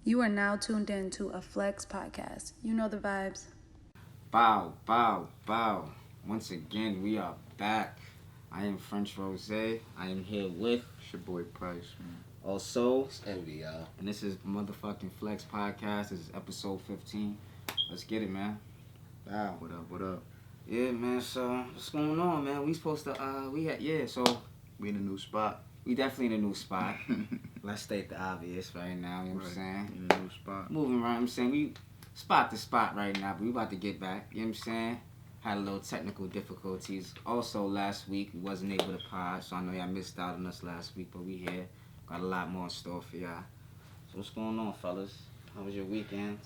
You are now tuned in to a Flex podcast. You know the vibes. Bow, bow, bow. Once again, we are back. I am French Rose. I am here with It's your boy Price, man. also, It's envy, y'all. and this is motherfucking Flex podcast. This is episode 15. Let's get it, man. Wow. What up, what up? Yeah, man. So what's going on, man? We supposed to So We in a new spot. we definitely in a new spot. Let's state the obvious right now. You know what I'm saying? We in a new spot. Moving around. I'm saying we spot to spot right now, but we about to get back. You know what I'm saying? Had a little technical difficulties. Also, last week we wasn't able to pod, so I know y'all missed out on us last week, but we here. Got a lot more in store for y'all. So what's going on, fellas? How was your weekends?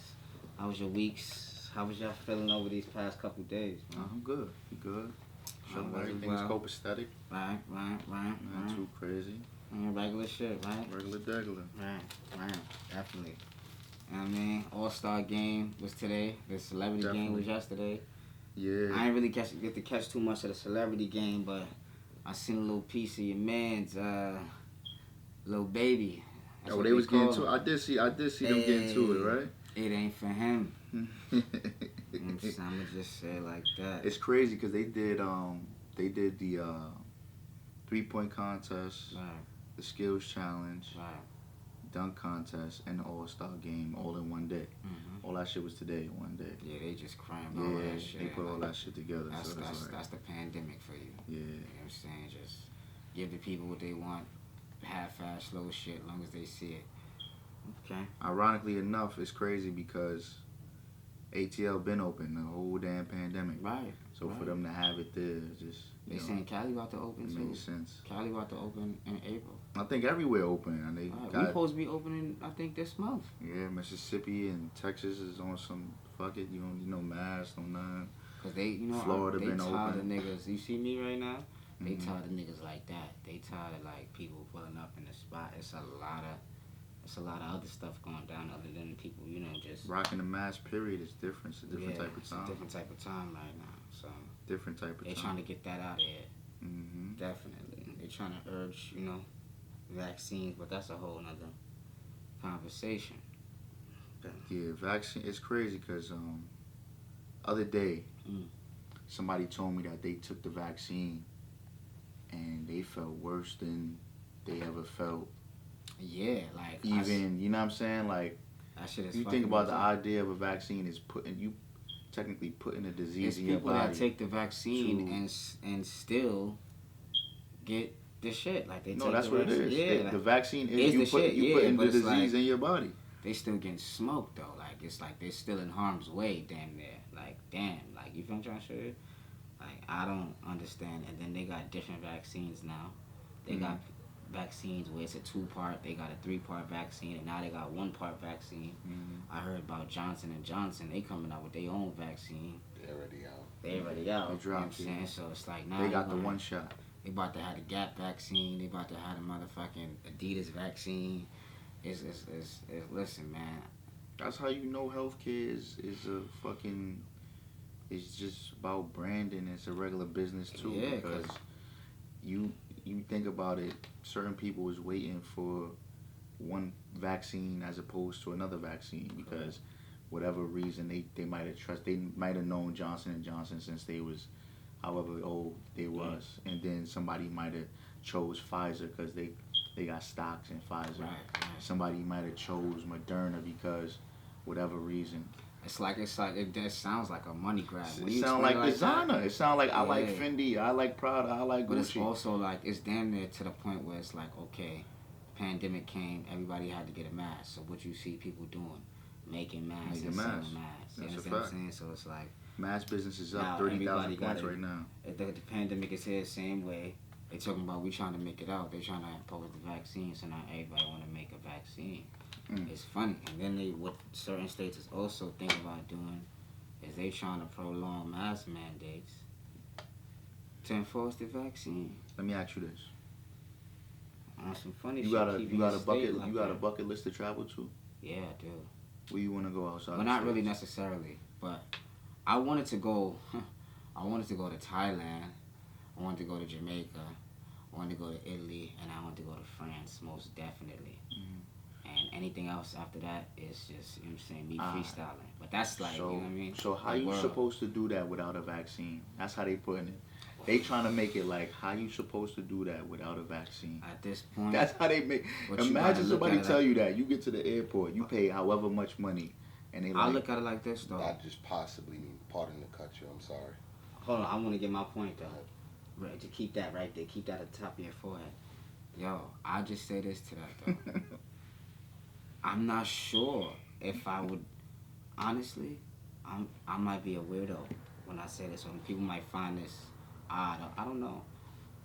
How was your weeks? How was y'all feeling over these past couple days? Man? I'm good. You good? Sure, I'm everything's well. copacetic. Right. Not too crazy. Regular shit, right? Regular degular. Right. Definitely. You know what I mean? All-Star game was today. The celebrity game was yesterday. Yeah. I ain't really get to catch too much of the celebrity game, but I seen a little piece of your man's little baby. That's Oh, what they was getting call to it. him. I did see them getting to it, right? It ain't for him. I'ma just say it like that. It's crazy because they did the 3-point contest, Right, the skills challenge, right. dunk contest, and the All-Star game all in one day. Mm-hmm. All that shit was today in one day. Yeah, they just crammed all Yeah, that shit. they put all that shit together. That's, So it's that's, like, that's the pandemic for you. yeah. You know what I'm saying? Just give the people what they want. Half-ass, slow shit, as long as they see it. Okay. Ironically enough, it's crazy because ATL been open the whole damn pandemic. Right. So right. for them to have it there, just They saying Cali about to open it too. makes sense. Cali about to open in April. I think everywhere open, and they We got supposed to be opening, I think, this month. Mississippi and Texas is on some fuck it. You don't need no mask, no none. Cause they, Florida they been tired open. of niggas. You see me right now? They Mhm. tired of niggas like that. They tired of like people pulling up in the spot. It's a lot of other stuff going down other than people, just Rocking the mask period is different. It's a different type of It's time. a different type of time right now. So Different type of they time. trying to get that out of here. Mm-hmm. Definitely. They trying to urge, vaccines, but that's a whole nother conversation. Yeah, vaccine. It's crazy because other day Mm. somebody told me that they took the vaccine and they felt worse than they ever felt. Yeah, like Even you know what I'm saying? Like that shit is. you think about the idea of a vaccine is technically putting a disease It's in your people body. that take the vaccine to- and still get the shit. Like they No, take that's the what it vaccine. is. Yeah, The vaccine is is the shit, you putting but the it's disease like- in your body. they still getting smoked though. Like it's like they're still in harm's way. Damn near. Like damn. Like you feel what I'm trying to show you? Like I don't understand. And then they got different vaccines now. They got vaccines where it's a 2-part. They got a 3-part vaccine, and now they got 1-part vaccine. Mm-hmm. I heard about Johnson and Johnson. They coming out with their own vaccine. They're already out. They already out. They You know what I'm dropped it. saying? So it's like now They got the gonna- one shot. They about to have the Gap vaccine. They about to have the motherfucking Adidas vaccine. It's listen, man. That's how you know healthcare is a fucking. It's just about branding. It's a regular business too. Yeah, because you think about it, certain people was waiting for one vaccine as opposed to another vaccine because whatever reason they might have known Johnson and Johnson since they was however old they was, and then somebody might have chose Pfizer because they got stocks in Pfizer. Right. Somebody might have chose Moderna because whatever reason. It just sounds like a money grab. When It you sound explain like it that, designer. It sound like I like Yeah. Fendi, I like Prada, I like but it's Gucci. also like it's damn near to the point where it's like, okay, pandemic came, everybody had to get a mask. So what you see people doing, making masks Making and selling masks. masks. You That's a understand what I'm fact. saying? So it's like Mass business is Now up 30,000 everybody points got it. right now. the pandemic is here the same way. They talking about we trying to make it out. They trying to impose the vaccine, so now everybody want to make a vaccine. It's funny. And then what certain states is also thinking about doing is they trying to prolong mask mandates to enforce the vaccine. Let me ask you this: On some funny you shit. got a keeping you got your a bucket state like you got a that. bucket list to travel to? Yeah, I do. Where you want to go outside? Well, the not really States? necessarily, but I wanted to go. I wanted to go to Thailand. I wanted to go to Jamaica. I wanted to go to Italy, and I wanted to go to France, most definitely. Mhm. and anything else after that is just, you know what I'm saying, me freestyling. But that's like, So, you know what I mean? so how The you world. supposed to do that without a vaccine? That's how they putting it. They trying to make it like how you supposed to do that without a vaccine. At this point, That's how they make. But you Imagine gotta look somebody at it tell like- you that you get to the airport, you pay however much money, and they I like, look at it like this though. Not just possibly, pardon the cut you, I'm sorry. Hold on, I want to get my point though. Right, to keep that right there, keep that at the top of your forehead. Yo, I'll just say this to that though. I'm not sure if I would. Honestly, I might be a weirdo when I say this, or people might find this odd. I don't know.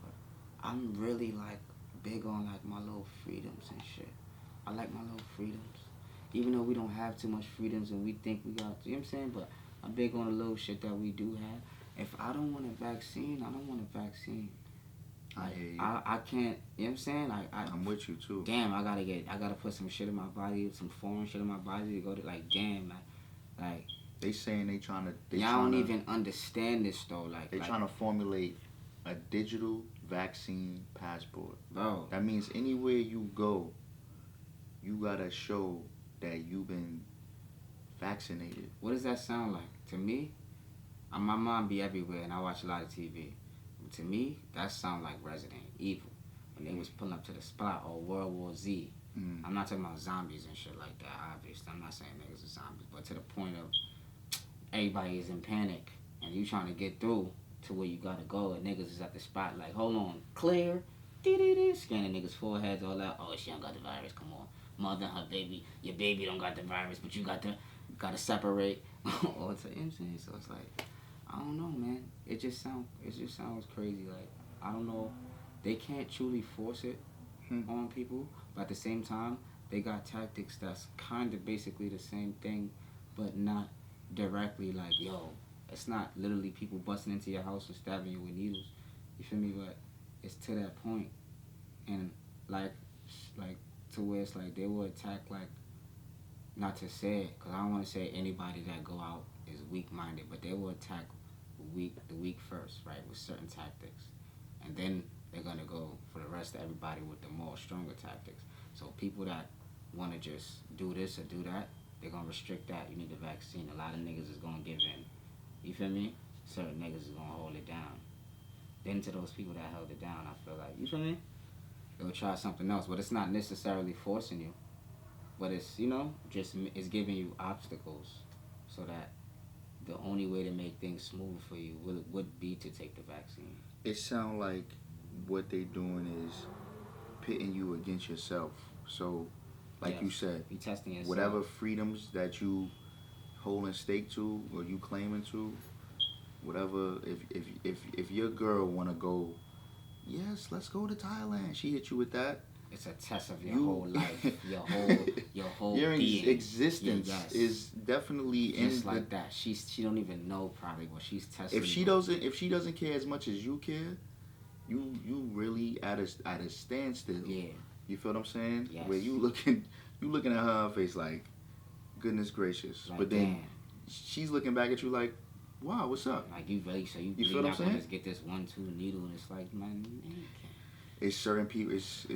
But I'm really like big on like my little freedoms and shit. I like my little freedoms, even though we don't have too much freedoms and we think we got. You know what I'm saying? But I'm big on the little shit that we do have. If I don't want a vaccine, I don't want a vaccine. I hear you. I can't. You know what I'm saying? I'm with you too. Damn, I gotta put some shit in my body, some foreign shit in my body to go to like, damn, like They saying they trying to. y'all don't even understand this though. Like They trying to formulate a digital vaccine passport. bro. That means anywhere you go, you gotta show that you've been vaccinated. What does that sound like to me? My mom be everywhere, and I watch a lot of TV. To me, that sound like Resident Evil when they was pulling up to the spot, or World War Z. Mm. I'm not talking about zombies and shit like that. Obviously, I'm not saying niggas are zombies, but to the point of everybody is in panic, and you trying to get through to where you gotta go, and niggas is at the spot like, hold on, clear, scanning niggas' foreheads, all that. Oh, she don't got the virus. Come on, mother, her baby, your baby don't got the virus, but you gotta separate. Or to, you know what I'm saying? So it's like, I don't know, man. It just sounds crazy. Like, I don't know. They can't truly force it on people, but at the same time, they got tactics that's kind of basically the same thing, but not directly like, yo, it's not literally people busting into your house and stabbing you with needles. You feel me? But it's to that point, and like to where it's like they will attack, like, not to say it, because I don't want to say anybody that go out is weak-minded, but they will attack the weak first, right, with certain tactics, and then they're gonna go for the rest of everybody with the more stronger tactics. So people that want to just do this or do that, they're gonna restrict that. You need the vaccine. A lot of niggas is gonna give in. You feel me? Certain niggas is gonna hold it down. Then to those people that held it down, I feel like, you feel me? They'll try something else, but it's not necessarily forcing you. But it's, you know, just it's giving you obstacles so that the only way to make things smooth for you would be to take the vaccine. It sound like what they doing is pitting you against yourself. So, like you said, be testing yourself. whatever freedoms that you holding stake to or you claiming to, whatever. If your girl wanna go, yes, let's go to Thailand. She hit you with that. It's a test of your whole life, your whole Your being. existence Yes. is definitely Just in like that. She don't even know probably what she's testing. If she doesn't care as much as you care, you really at a standstill. Yeah. You feel what I'm saying? Yes. Where you looking at her face like, goodness gracious. Like, but then damn. she's looking back at you like, wow, what's up? Like, you really, so you feel really what I'm not gonna saying? just get this 1-2 needle, and it's like, man, you can't. It's certain people. It's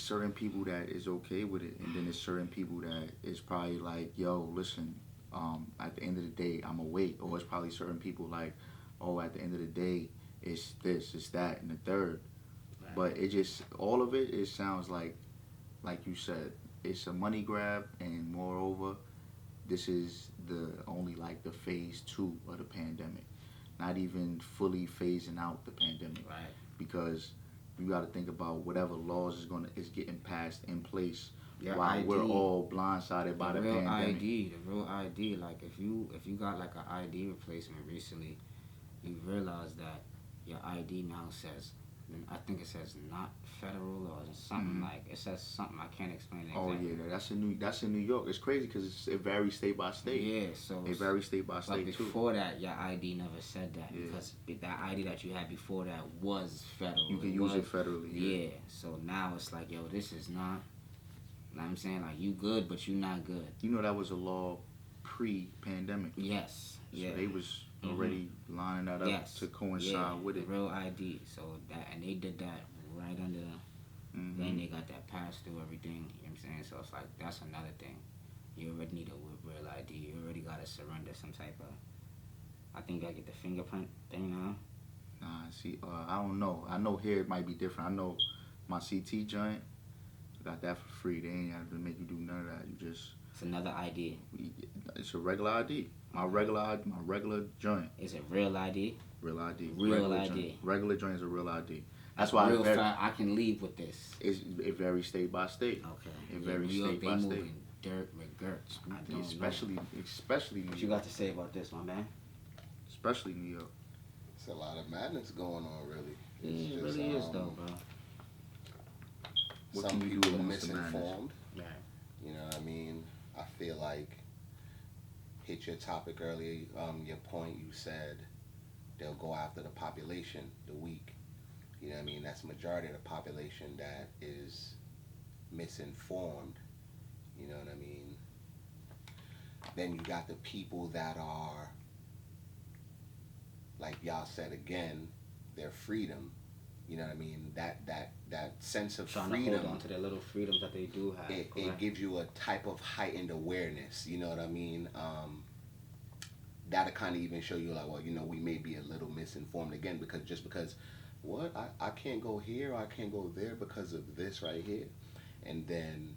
certain people that is okay with it, and then it's certain people that is probably like, yo, listen. At the end of the day, I'm gonna wait. Or it's probably certain people like, oh, at the end of the day, it's this, it's that, and the third. Right. But it just all of it. It sounds like you said, it's a money grab, and moreover, this is the only like the phase 2 of the pandemic, not even fully phasing out the pandemic, Right. because you got to think about whatever laws is getting passed in place Your while ID, we're all blindsided by the real pandemic. ID, the real ID. Like if you got like an ID replacement recently, you realize that your ID now says, I think it says not federal or something like it says something I can't explain exactly. Oh yeah, that's in New York. It's crazy because it varies state by state. Yeah, so It varies state by but state too. before that, your ID never said that Yeah. because that ID that you had before that was federal. You can use it federally. Yeah. So now it's like, yo, this is not. You know what I'm saying, like, you good, but you not good. You know that was a law pre-pandemic. Yes. So Yeah. they was already lining that up Yes. to coincide Yeah, with the it. real ID. So that, and they did that right under Mm-hmm. Then they got that pass through everything. You know what I'm saying? So it's like that's another thing. You already need a real ID. You already gotta surrender some type of. I think I get the fingerprint thing now. Nah, see, I don't know. I know here it might be different. I know my CT joint got that for free. They ain't have to make you do none of that. You just. It's another ID. It's a regular ID. My regular joint. Is it real ID? Real ID. Real regular ID. Joint. Regular joint is a real ID. That's why real I can leave with this. It varies state by state. Okay. It varies state by moving state. Dirt with girts. I don't especially know. Especially New What York. you got to say about this, my man? Especially New York. It's a lot of madness going on, really. It really is, though, bro. What Some can you do people are amongst the madness? misinformed. Right. You know what I mean? I feel like, hit your topic earlier, your point, you said they'll go after the population, the weak. You know what I mean? That's the majority of the population that is misinformed. You know what I mean? Then you got the people that are, like y'all said again, their freedom. You know what I mean? That sense of Trying freedom. to hold on to their little freedoms that they do have. It gives you a type of heightened awareness. You know what I mean? That'll kind of even show you like, well, you know, we may be a little misinformed again because what I can't go here, I can't go there because of this right here, and then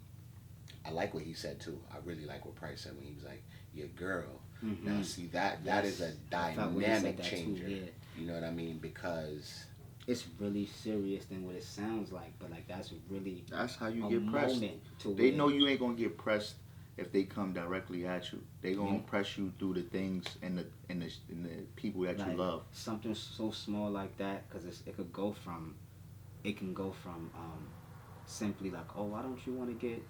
I like what he said too. I really like what Price said when he was like, "Your girl." Mm-hmm. Now see that is a dynamic changer. Too, yeah. You know what I mean? Because it's really serious than what it sounds like, but like that's how you get pressed. They know you ain't gonna get pressed if they come directly at you. They gonna press you through the things and the people that like, you love. Something so small like that, because it can go from simply like, oh, why don't you want to get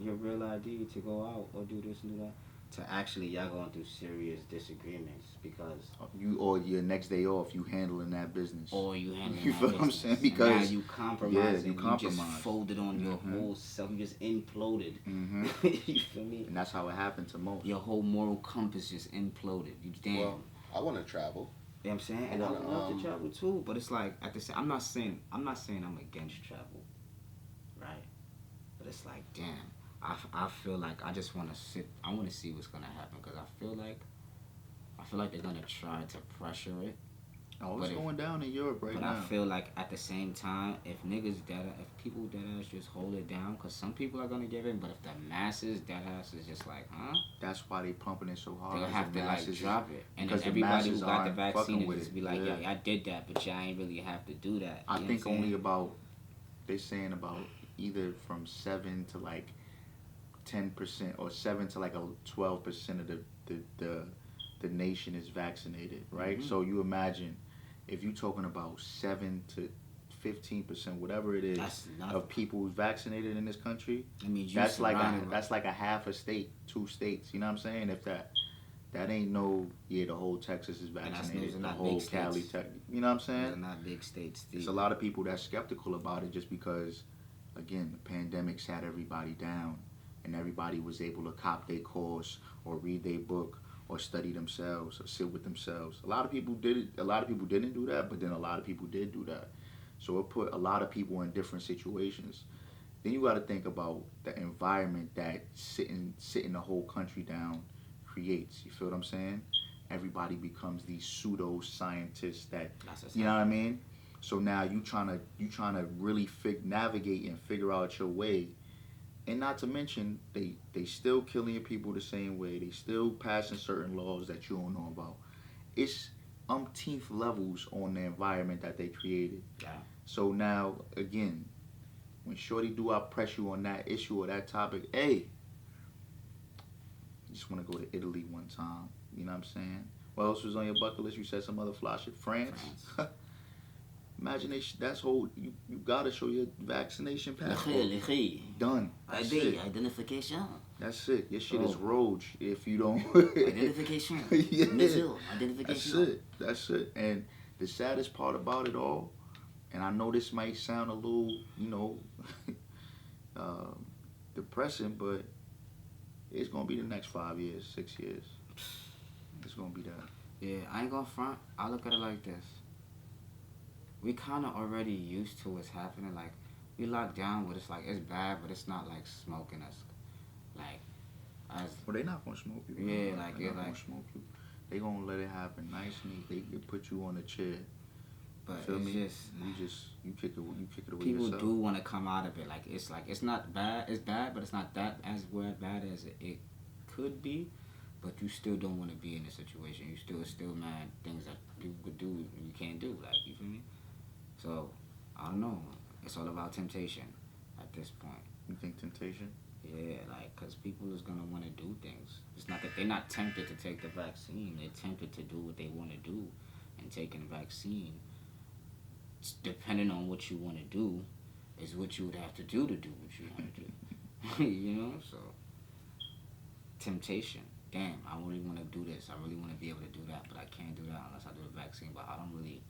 your real ID to go out or do this and do that, to actually y'all going through serious disagreements because or your next day off you handling that business. Or you handling you that feel business. what I'm saying? Because now you compromise. You just folded on your whole self. You just imploded. Mm-hmm. You feel me? And that's how it happened to most. Your whole moral compass just imploded. You damn. Well, I want to travel. You know what I'm saying? And I would love to travel too, but it's like at the same, I'm not saying I'm against travel, right? But it's like, damn, I feel like I just want to sit. I want to see what's gonna happen because I feel like they're gonna try to pressure it. Oh, it's going down in Europe right now. But I feel like at the same time, if people deadass just hold it down, because some people are gonna give in, but if the masses deadass is just like, huh? That's why they pumping it so hard. They'll have to like drop it, and then the everybody who got the vaccine will just be like, yeah, I did that, but y'all ain't really have to do that. I think only about they're saying about either from 7 to like 10% or 7 to like a 12% of the nation is vaccinated, right? Mm-hmm. So you imagine if you're talking about 7 to 15%, whatever it is, of people who's vaccinated in this country, that's like a half a state, 2 states. You know what I'm saying? If that ain't the whole Texas is vaccinated, the whole Cali, you know what I'm saying? They're not big states. There's a lot of people that's skeptical about it just because, again, the pandemic sat everybody down, and everybody was able to cop their course or read their book or study themselves or sit with themselves. A lot of people did it. A lot of people didn't do that, but then a lot of people did do that. So it put a lot of people in different situations. Then you got to think about the environment that sitting the whole country down creates. You feel what I'm saying? Everybody becomes these pseudo scientists that, you know what I mean? So now you trying to really navigate and figure out your way. And not to mention, they still killing your people the same way. They still passing certain laws that you don't know about. It's umpteenth levels on the environment that they created. Yeah. So now, again, when Shorty do I press you on that issue or that topic, hey, you just want to go to Italy one time. You know what I'm saying? What else was on your bucket list? You said some other fly shit. France. Imagine that's whole. You gotta show your vaccination passport. Done. That's it. Identification. That's it. Your shit is rogue if you don't. Identification. Yeah. Identification. That's it. And the saddest part about it all, and I know this might sound a little, depressing, but it's gonna be the next 5 years, 6 years. It's gonna be that. Yeah, I ain't gonna front. I look at it like this. We kind of already used to what's happening. Like, we locked down, but it's like it's bad, but it's not like smoking us. Like as Well, they not gonna smoke you. Yeah, Bro. like They yeah, not like. gonna smoke you. They gonna let it happen nice and easy. They put you on a chair. But Feel it's me? just You kick it away people yourself. do want to come out of it. Like it's not bad. It's bad, but it's not that as bad as it could be. But you still don't want to be in a situation. You still mad things that people could do you can't do. Like you feel me? So I don't know. It's all about temptation at this point. You think temptation? Yeah, like, because people is going to want to do things. It's not that they're not tempted to take the vaccine. They're tempted to do what they want to do. And taking the vaccine, depending on what you want to do, is what you would have to do what you want to do. You know? So, temptation. Damn, I really want to do this. I really want to be able to do that, but I can't do that unless I do the vaccine. But I don't really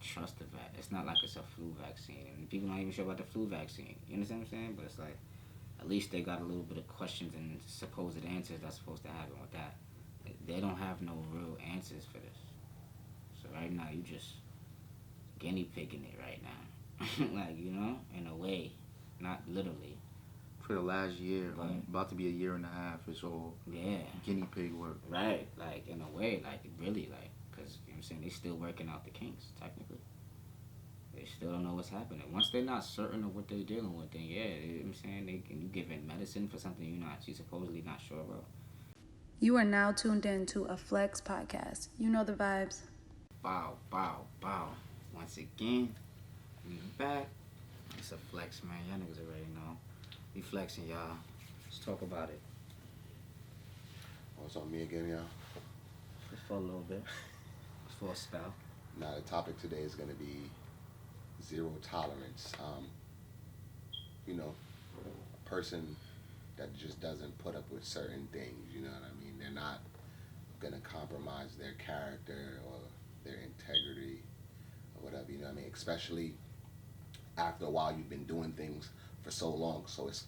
trust the vaccine. It's not like it's a flu vaccine. And people not even sure about the flu vaccine. You understand what I'm saying? But it's like, at least they got a little bit of questions and supposed answers that's supposed to happen with that. They don't have no real answers for this. So right now, you just guinea pigging it right now. Like, you know, in a way. Not literally. For the last year, Right. about to be a year and a half, it's all Yeah. guinea pig work. Right. Like, in a way, like, really, like, because, you know what I'm saying, they still working out the kinks, technically. They still don't know what's happening. Once they're not certain of what they're dealing with, then yeah, you know what I'm saying, you giving medicine for something you're supposedly not sure about. You are now tuned in to a Flex podcast. You know the vibes. Bow, bow, bow. Once again, we back. It's a flex, man. Y'all niggas already know. We flexing, y'all. Let's talk about it. Oh, it's on me again, y'all. Just for a little bit. Just for a spell. Now, the topic today is going to be zero tolerance. You know, a person that just doesn't put up with certain things, you know what I mean? They're not going to compromise their character or their integrity or whatever, you know what I mean? Especially after a while you've been doing things for so long. So it's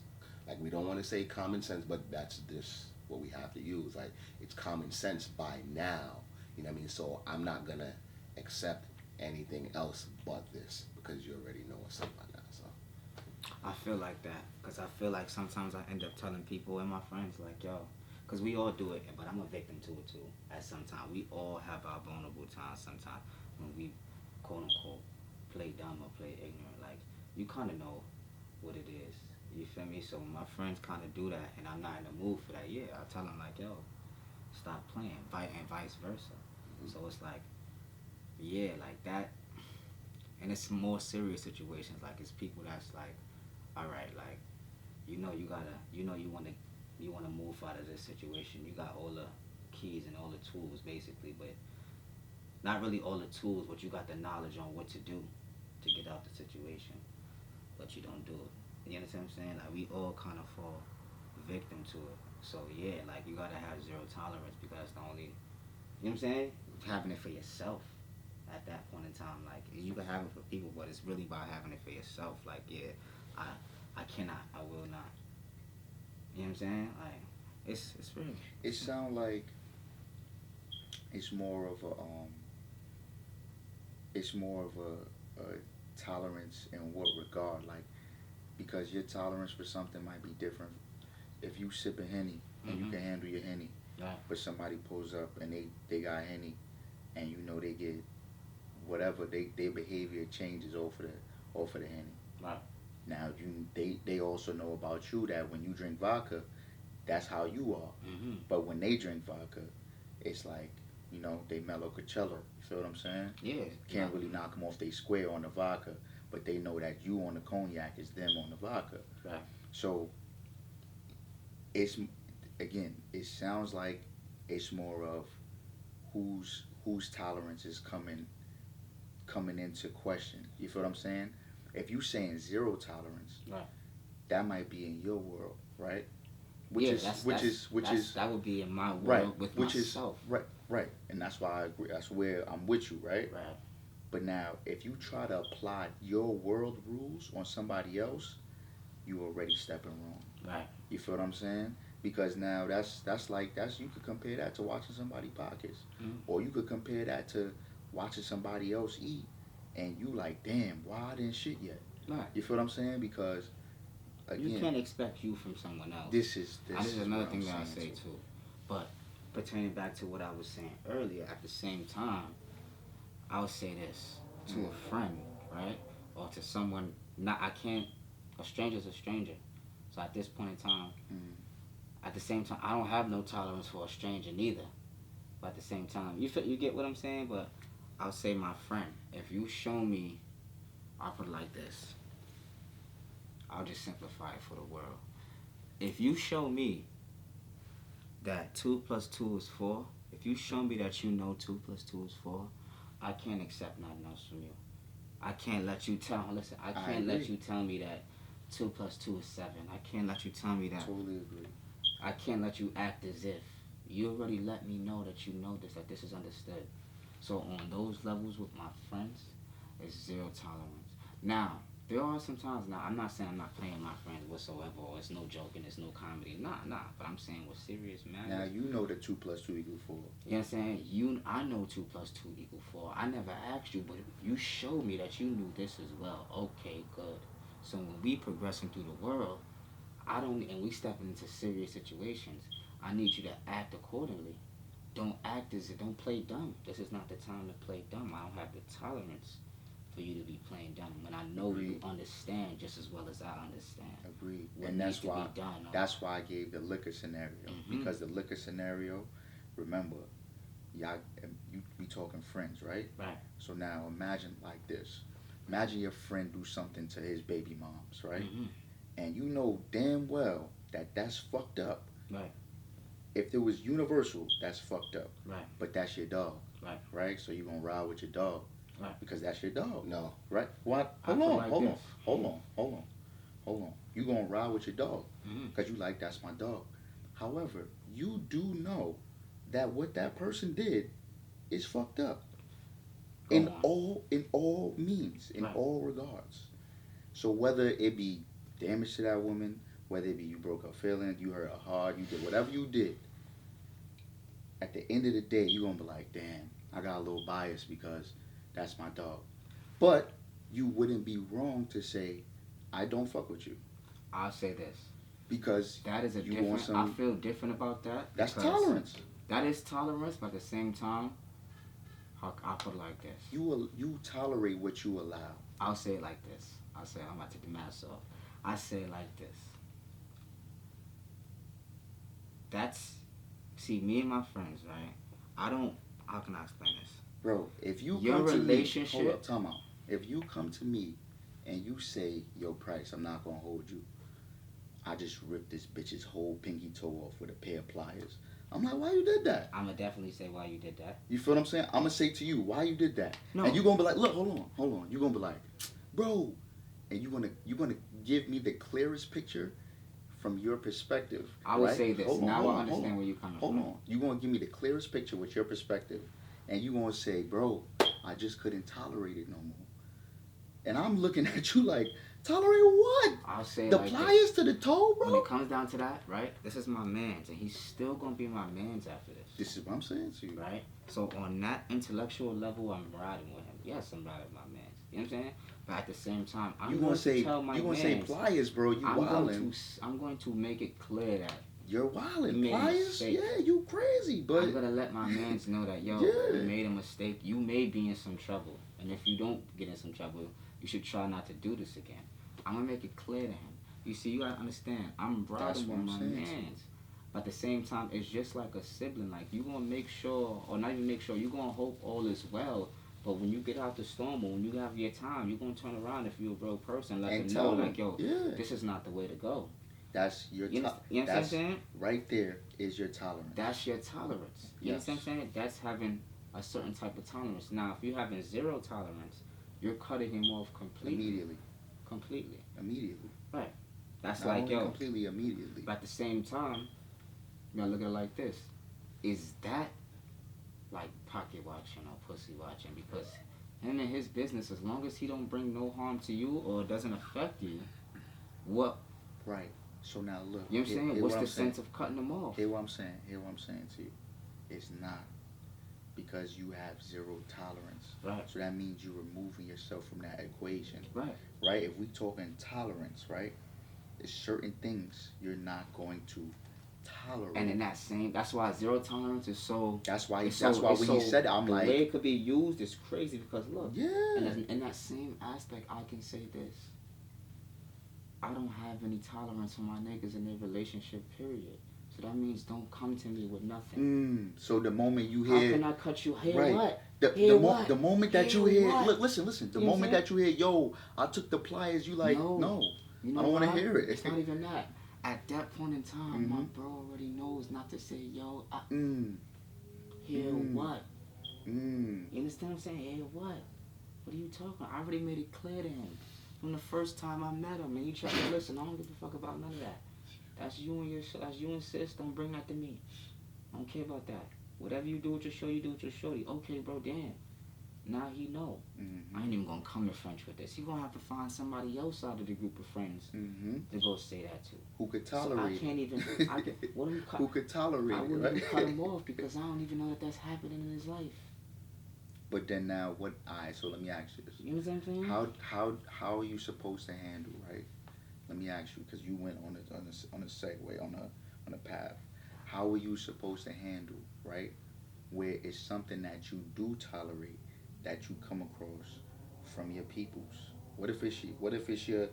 like, we don't want to say common sense, but that's just what we have to use. Like, it's common sense by now, you know what I mean? So I'm not going to accept anything else but this because you already know what's up by now. So I feel like that because I feel like sometimes I end up telling people and my friends like, yo, because we all do it, but I'm a victim to it too. At some time, we all have our vulnerable times sometimes when we, quote unquote, play dumb or play ignorant. Like, you kind of know what it is. You feel me? So when my friends kind of do that and I'm not in the mood for that, yeah, I tell them like, yo, stop playing, and vice versa. So it's like, yeah, like that. And it's more serious situations. Like, it's people that's like, all right, like, you know, you want to move out of this situation. You got all the keys and all the tools, basically, but not really all the tools, but you got the knowledge on what to do to get out the situation, but you don't do it. You understand what I'm saying? Like, we all kind of fall victim to it. So yeah, like, you gotta have zero tolerance because that's the only, you know what I'm saying? Having it for yourself at that point in time. Like, you can have it for people, but it's really about having it for yourself. Like, yeah, I cannot, I will not. You know what I'm saying? Like, it's real. It sounds like it's more of a tolerance in what regard? Like, because your tolerance for something might be different. If you sip a Henny and you can handle your Henny, Right. but somebody pulls up and they got Henny, and you know they get whatever, their behavior changes off of the Henny. Right. Now they also know about you that when you drink vodka, that's how you are. Mm-hmm. But when they drink vodka, it's like, you know, they mellow Coachella. You feel what I'm saying? Yeah. Can't really knock them off they square on the vodka, but they know that you on the cognac is them on the vodka. Right. So it's, again, it sounds like it's more of whose tolerance is coming into question. You feel what I'm saying? If you saying zero tolerance, Right. that might be in your world, right? That would be in my world, right, with which myself. is right, and that's why I agree. That's where I'm with you, right? Right. But now, if you try to apply your world rules on somebody else, you already stepping wrong. Right. You feel what I'm saying? Because now that's you could compare that to watching somebody pockets, or you could compare that to watching somebody else eat, and you like, damn, why I didn't shit yet? Right. You feel what I'm saying? Because again, you can't expect you from someone else. this is another what thing I'm that I saying say too. But pertaining back to what I was saying earlier, at the same time, I would say this to a friend, right, or to someone. Not I can't. A stranger's a stranger. So at this point in time, at the same time, I don't have no tolerance for a stranger neither. But at the same time, you get what I'm saying? But I'll say my friend, if you show me, I'll put it like this. I'll just simplify it for the world. If you show me that 2 plus 2 is 4, if you show me that you know 2 plus 2 is 4, I can't accept nothing else from you. I can't let you I can't let you tell me that 2 plus 2 is 7. I can't let you tell me that. Totally agree. I can't let you act as if. You already let me know that you know this, that this is understood. So on those levels with my friends, it's zero tolerance. Now, there are some times, now I'm not saying I'm not playing my friends whatsoever, or it's no joking, it's no comedy. Nah. But I'm saying with serious matters. Now you know that 2 plus 2 equals 4. You know what I'm saying? I know 2 plus 2 equal 4. I never asked you, but you showed me that you knew this as well. Okay, good. So when we progressing through the world, and we stepping into serious situations, I need you to act accordingly. Don't don't play dumb. This is not the time to play dumb. I don't have the tolerance for you to be playing dumb when I know you understand just as well as I understand. Agreed. What And needs that's to why be done. that's why I gave the liquor scenario. Because the liquor scenario, remember, we talking friends, right? Right. So now imagine like this. Imagine your friend do something to his baby moms, right? And you know damn well that that's fucked up. Right. If it was universal, that's fucked up. Right. But that's your dog. Right. Right? So you're going to ride with your dog. Right. Because that's your dog. No. Right? What? Hold on. You're going to ride with your dog. Because you like, that's my dog. However, you do know that what that person did is fucked up. In all means, in all regards. So whether it be damage to that woman, whether it be you broke her feelings, you hurt her hard, you did whatever you did, at the end of the day, you're going to be like, damn, I got a little bias because that's my dog. But you wouldn't be wrong to say, I don't fuck with you. I'll say this. Because that is I feel different about that. That's tolerance. That is tolerance, but at the same time, I'll put it like this. You tolerate what you allow. I'll say it like this. I'm about to take the mask off. I say it like this. See, me and my friends, right? How can I explain this? Bro, if you Your come to relationship, me, hold up, time out. If you come to me and you say, yo, Price, I'm not going to hold you. I just ripped this bitch's whole pinky toe off with a pair of pliers. I'm like, why you did that? I'm going to definitely say why you did that. You feel what I'm saying? I'm going to say to you, why you did that? No. And you're going to be like, look, hold on. You're going to be like, bro. And you're gonna give me the clearest picture from your perspective. I would say this. Now I understand where you're coming from. Hold on. You're going to give me the clearest picture with your perspective. And you're going to say, bro, I just couldn't tolerate it no more. And I'm looking at you like, tolerate what? I'll say the like pliers this. To the toe, bro? When it comes down to that, right? This is my man's, and he's still going to be my man's after this. This is what I'm saying to you. Right? So on that intellectual level, I'm riding with him. Yes, I'm riding with my man's. You know what I'm saying? But at the same time, I'm going to tell my man's. You're going to say pliers, bro. You wildin'. I'm going to make it clear that you're wildin'. Pliers? Yeah, you crazy, but I'm going to let my mans know that, yo, you made a mistake. You may be in some trouble. And if you don't get in some trouble, you should try not to do this again. I'm going to make it clear to him. You see, you got to understand, I'm riding with my mans. But at the same time, it's just like a sibling. Like, you're going to make sure, or not even make sure, you're going to hope all is well. But when you get out the storm, or when you have your time, you're going to turn around if you're a real person. Let them know, like, yo, this is not the way to go. That's your tolerance. You know what I'm saying? Right there is your tolerance. That's your tolerance. You know what I'm saying? That's having a certain type of tolerance. Now, if you're having zero tolerance, you're cutting him off completely. Immediately. Right. That's not like, yo. Completely immediately. But at the same time, you gotta look at it like this. Is that like pocket watching or pussy watching? Because him and his business, as long as he don't bring no harm to you or it doesn't affect you, what? Right. So now look. You know what I'm saying? What's the sense of cutting them off? Hear what I'm saying to you. It's not because you have zero tolerance. Right. So that means you're removing yourself from that equation. Right. Right? If we talking tolerance, right? There's certain things you're not going to tolerate. And in that same, that's why zero tolerance is so. That's why. It's That's so, why it's when so, he said it, I'm the like, way it could be used is crazy because look. yeah. And in that same aspect, I can say this. I don't have any tolerance for my niggas in their relationship. Period. So that means don't come to me with nothing. So the moment you How hear, can I cut you? Hear right. what? The moment that you hear, what? look, listen. The You know moment that you hear, yo, I took the pliers, you like, no, You know I don't want to why? hear it. It's not even that. At that point in time, my bro already knows not to say, yo, hear what? You understand what I'm saying? Hear what? What are you talking about? I already made it clear to him from the first time I met him. And you try to listen, I don't give a fuck about none of that. That's you and sis. Don't bring that to me. I don't care about that. Whatever you do with your show, you do with your shorty. Okay, bro, damn. Now he know. I ain't even gonna come to French with this. He gonna have to find somebody else out of the group of friends to go say that to. Who could tolerate? So I can't even. What do you cut? Who could tolerate? I wouldn't right? even cut him off because I don't even know that that's happening in his life. But then now, what? Alright, so let me ask you this: You know what I'm saying? how are you supposed to handle, right? Let me ask you, because you went on a segue on a path. How are you supposed to handle, right? Where it's something that you do tolerate that you come across from your peoples. What if it's your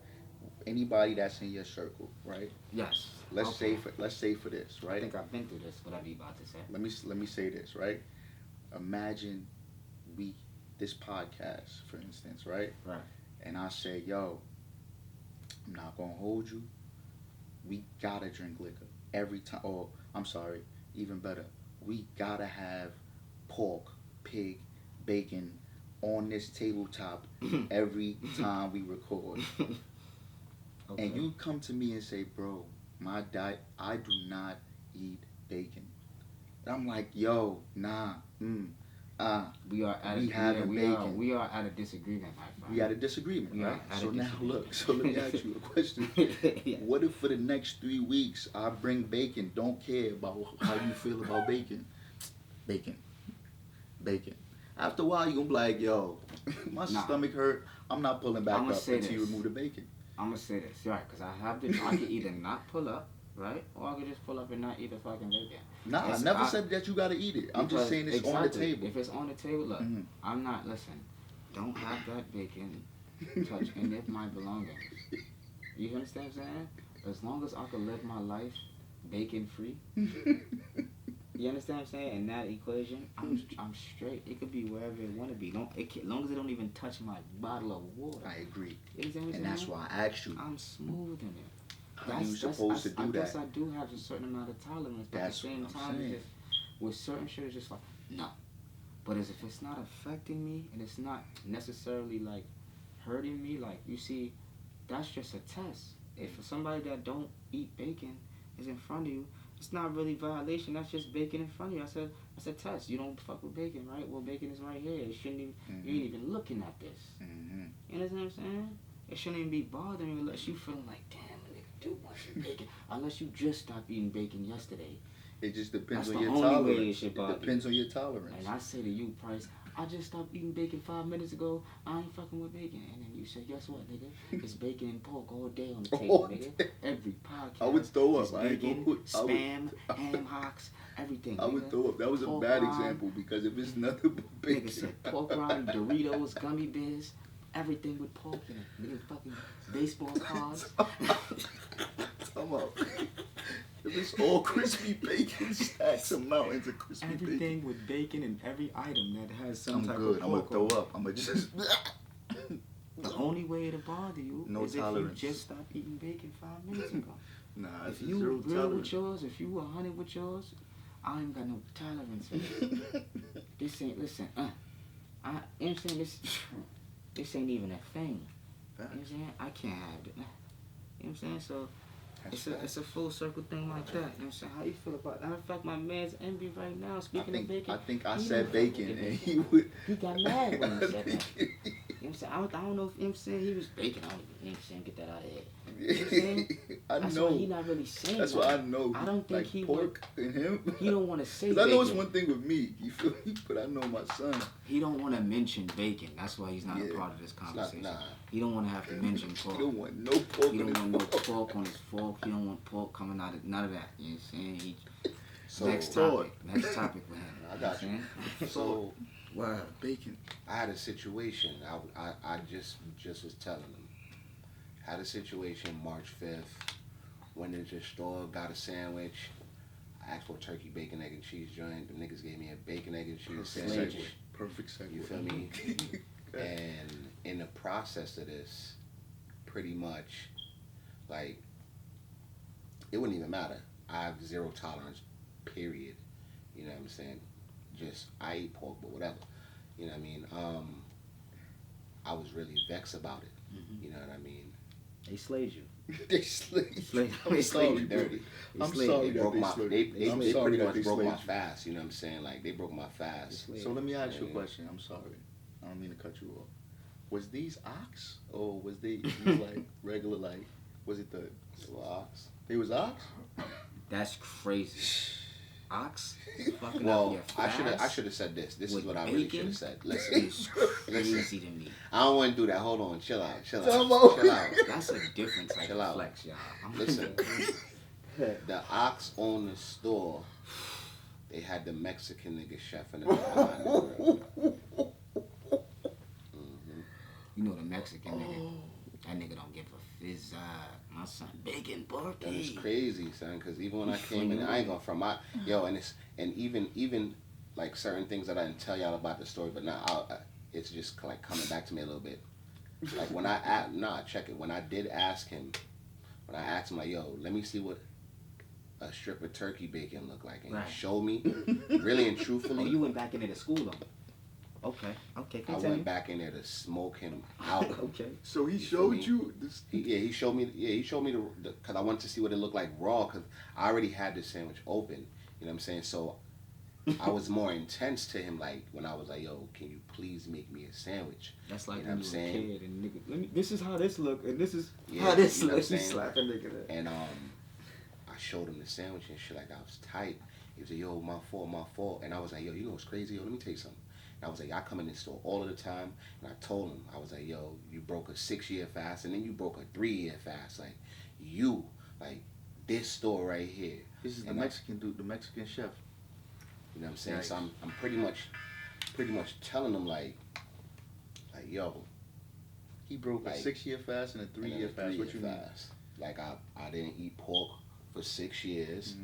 anybody that's in your circle, right? Yes. Let's say for this, right? I think I've been through this. Whatever you about to say. Let me say this, right? Imagine this podcast, for instance, right? Right. And I say, yo, I'm not gonna hold you. We gotta drink liquor every time. Oh, I'm sorry, even better. We gotta have pork, pig, bacon on this tabletop every time we record. Okay. And you come to me and say, bro, my diet, I do not eat bacon. And I'm like, yo, nah, we are at a disagreement, my friend. We had a disagreement, right? So now look, so let me ask you a question. Yes. What if for the next 3 weeks I bring bacon, don't care about how you feel about bacon? Bacon. After a while you're gonna be like, yo, my stomach hurt, I'm not pulling back up until you remove the bacon. I'm gonna say this, right, because I can either not pull up, right, or I can just pull up and not eat the fucking bacon. Nah, I never said that you gotta eat it. I'm just saying it's on the table. If it's on the table, look, I'm not, listen, don't have that bacon touch any of my belongings. You understand what I'm saying? As long as I can live my life bacon free, you understand what I'm saying? In that equation, I'm straight. It could be wherever it want to be. As long as it don't even touch my bottle of water. I agree. You understand what I'm saying? And that's why I asked you. I'm smooth in it. How are you supposed to do that? I guess I do have a certain amount of tolerance, but at the same time, it's just, with certain shit, it's just like, no. But if it's not affecting me, and it's not necessarily, like, hurting me, like, you see, that's just a test. If somebody that don't eat bacon is in front of you, it's not really violation. That's just bacon in front of you. That's a test. You don't fuck with bacon, right? Well, bacon is right here. It shouldn't even, you ain't even looking at this. You understand what I'm saying? It shouldn't even be bothering you unless you feeling like, damn, a nigga do want some bacon. Unless you just stopped eating bacon yesterday. It just depends That's on your the only tolerance. way it should bother It depends on your tolerance. And I say to you, Price, I just stopped eating bacon 5 minutes ago. I ain't fucking with bacon. And then you say, guess what, nigga? It's bacon and pork all day on the table, nigga. Every podcast. I would throw up. Bacon, spam, ham hocks, everything. I would throw up. That was pork a bad example because if it's nothing but bacon. Nigga said pork rind, Doritos, gummy bears, everything with pork in it. Nigga fucking baseball cards. Come on. If it's all crispy bacon, stacks of mountains of crispy bacon. Everything with bacon and every item that has some type good. of I'm gonna pork. throw up. I'm gonna just. The only way it'll bother you is tolerance. if you just stopped eating bacon 5 minutes ago. Nah, if you real with yours, if you 100 with yours, I ain't got no tolerance for this. This ain't, listen, you know what I'm saying? This ain't even a thing. You know what I'm saying? I can't have it. You know what I'm saying? So, it's a full circle thing like that. You know what I'm saying? How you feel about it? Matter of fact, my man's envy right now, speaking of bacon. I think I said bacon and he would. He got mad when he said that. You know what I'm saying? I don't know if, you know what I'm saying, he was bacon. I don't even, you know what I'm saying, get that out of here. I That's know. why he not really saying That's that. what I know. I don't think like he pork and him. He don't want to say Because I know it's bacon. one thing with me, you feel me? But I know my son. He don't want to mention bacon. That's why he's not a part of this conversation. Nah. He don't want to have to mention pork. He don't want no pork. He don't want no pork on his fork. He don't want pork coming out of none of that. You know what I'm saying? So, Next topic with him. I got you. So, wow, bacon. I had a situation. I just was telling them. Had a situation March 5th. Went into the store, got a sandwich. I asked for a turkey, bacon, egg, and cheese joint. The niggas gave me a bacon, egg, and cheese sandwich. Perfect segue. You feel me? And in the process of this, pretty much, like, it wouldn't even matter. I have zero tolerance, period. You know what I'm saying? Just, I eat pork, but whatever. You know what I mean? I was really vexed about it. Mm-hmm. You know what I mean? They slayed you. They slayed. I'm sorry, dirty. I'm sorry They broke my. They pretty much broke my you. fast. You know what I'm saying? Like, they broke my fast. So let me ask you a question. I'm sorry. I don't mean to cut you off. Was these ox or was they like regular, like, was it the Ox? They was ox? That's crazy. Ox? Fucking Well, up your I fast should have said this. This is with what I really bacon? should have said. Listen, is crazy to me. I don't want to do that. Hold on, chill out. Chill out. That's a different type Chill of out. flex, y'all. Listen, the ox on the store, they had the Mexican nigga chef in the behind the grill. You know the Mexican nigga. That nigga don't give a fizz. My son, bacon That is burkey. crazy, son. Because even when I came in, I ain't going from my and even like certain things that I didn't tell y'all about the story, but now it's just like coming back to me a little bit. Like when check it. When I did ask him, when I asked him like, yo, let me see what a strip of turkey bacon look like, and Right. he showed me, really and truthfully. Oh, you went back into the school though. Okay, I continue. went back in there to smoke him out. Okay. So he You showed feel me? you this. He showed me the because I wanted to see what it looked like raw, because I already had the sandwich open. You know what I'm saying? So I was more intense to him, like when I was like, yo, can you please make me a sandwich? That's like You know when what you I'm were a saying? kid and nigga, this is how this look and this is Yeah, how this you know what looks. I'm You saying? slap a nigga there. And I showed him the sandwich and shit, like I was tight. He was like, yo, my fault. And I was like, yo, you know what's crazy? Yo, let me tell you something. And I was like, I come in this store all of the time, and I told him, I was like, yo, you broke a 6-year fast, and then you broke a 3-year fast. Like, this store right here. This is the And Mexican dude, the Mexican chef. You know what I'm saying? Nice. So I'm pretty much telling them like yo, He broke a Like, 6-year fast and a 3-year fast. What you mean? fast. Like I didn't eat pork for 6 years,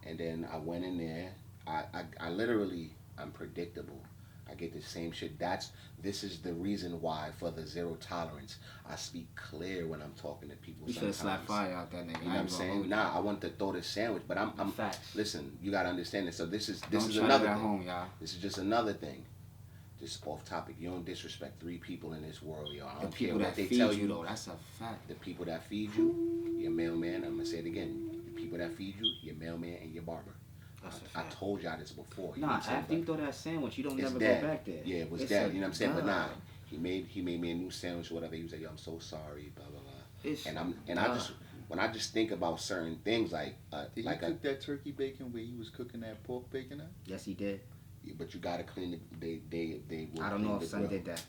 and then I went in there. I literally, I'm predictable. I get the same shit. This is the reason why for the zero tolerance. I speak clear when I'm talking to people. You should have sometimes. slapped fire out that nigga. You know what I'm saying? Nah, I want to throw this sandwich, but I'm Facts. listen, you gotta understand this. So this is Don't try another that at thing. home, y'all. This is just another thing. Just off topic. You don't disrespect 3 people in this world, y'all. I The don't care people what that they feed tell you you. though, that's a fact. The people that feed you, your mailman. I'm gonna say it again. The people that feed you, your mailman and your barber. That's a I fact. told y'all this before. You know Nah, what I'm saying? after you throw that sandwich, you don't It's never dead. go back there. Yeah, it was It's dead. a You know what I'm saying? But nah, done. he made me a new sandwich or whatever. He was like, yo, I'm so sorry, blah blah blah. It's And I done. just when I just think about certain things like Did like he cook that turkey bacon where he was cooking that pork bacon at? Yes, he did. but you gotta clean the they will I don't clean know the if son grill. did that.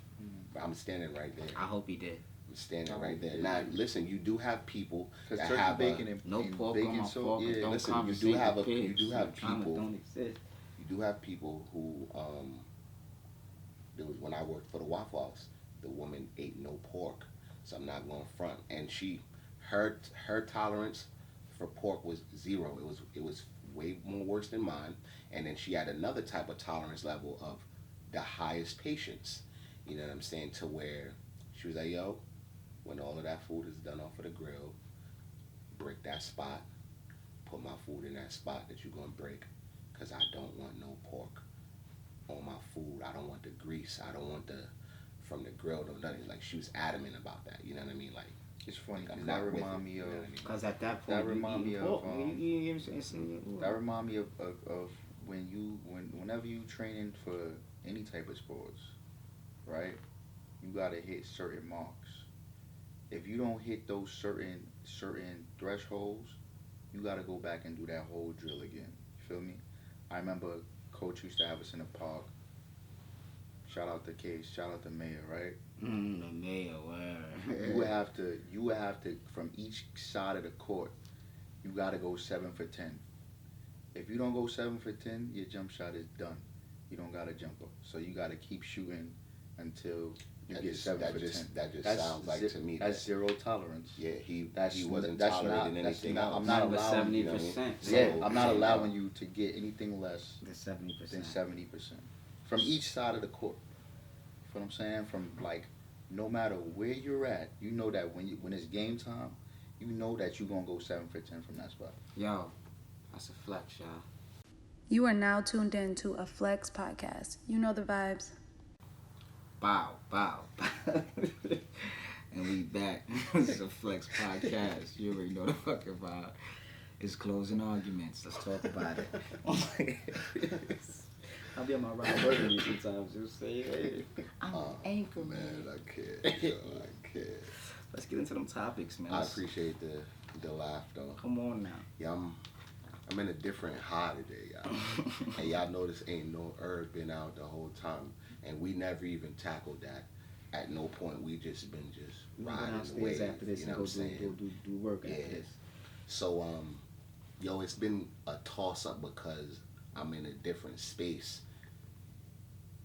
I'm standing right there. I hope he did. I'm standing I right hope there. he Now did. listen, you do have people Because that turkey have bacon a, and No and pork bacon on my so fork. yeah. Don't listen, you conversate do have with a- you pigs. do have Trauma people- Don't exist. you do have people who there was when I worked for the Waffle House, the woman ate no pork, so I'm not going front, and her tolerance for pork was 0. It was way more worse than mine, and then she had another type of tolerance level of the highest patience. You know what I'm saying? To where she was like, yo, when all of that food is done off of the grill, break that spot, put my food in that spot that you're gonna break, because I don't want no pork on my food. I don't want the grease. I don't want the from the grill or nothing. Like, she was adamant about that. You know what I mean? Like, It's funny I'm because not that with remind it, me you of know what I mean? Cause at that point, That you remind me eating of, pork, you know what I'm saying? that remind me of whenever you training for any type of sports, right? You gotta hit certain marks. if you don't hit those certain thresholds, you got to go back and do that whole drill again. You feel me? I remember coach used to have us in the park. Shout out to Case, shout out to Mayor, right? The mayor, word. You would have to from each side of the court, you got to go 7 for 10. If you don't go 7 for 10, your jump shot is done. You don't got a jumper, so you got to keep shooting until you get 7 for 10. That just That's sounds like to me that's zero tolerance. yeah, he That's wasn't that's tolerating not, anything not, else. I'm not Remember allowing you. 70%. Yeah, So- I'm not so, allowing you to get anything less The 70%. than 70% from each side of the court. You feel what I'm saying? From like, no matter where you're at, you know that when it's game time, you know that you're gonna go 7 for 10 from that spot. Yo, that's a flex, y'all. You are now tuned in to a Flex podcast. You know the vibes. Bow, bow. And we back. It's a Flex podcast. You already know the fucking vibe. It's closing arguments. Let's talk about it. I'll be on my right word sometimes. You say, hey, I'm an anchor, Man, I can't. Yo, I can't. Let's get into them topics, man. I appreciate the laugh though. Come on now. Yeah, I'm in a different high today, y'all. And y'all notice ain't no herb been out the whole time, and we never even tackled that. At no point we just been We'll go riding the downstairs wave. after this You know and what I'm saying? do work Yeah. after this. So yo, it's been a toss up because I'm in a different space.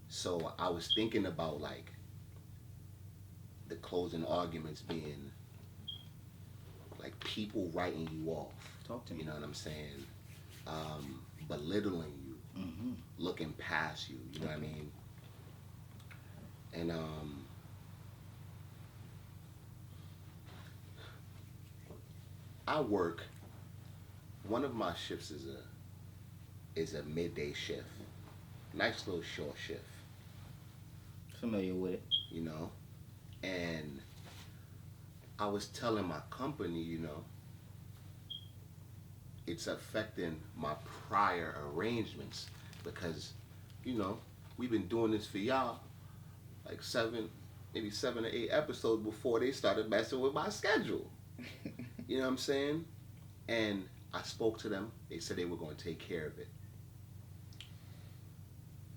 So I was thinking about like the closing arguments being like people writing you off. Talk to me. You know what I'm saying? Belittling you, Mm-hmm. looking past you. You know what I mean? And I work. One of my shifts is a midday shift. Nice little short shift, Familiar with it. you know. And I was telling my company, you know, it's affecting my prior arrangements because, you know, we've been doing this for y'all like maybe 7 or 8 episodes before they started messing with my schedule. You know what I'm saying? And I spoke to them. They said they were going to take care of it.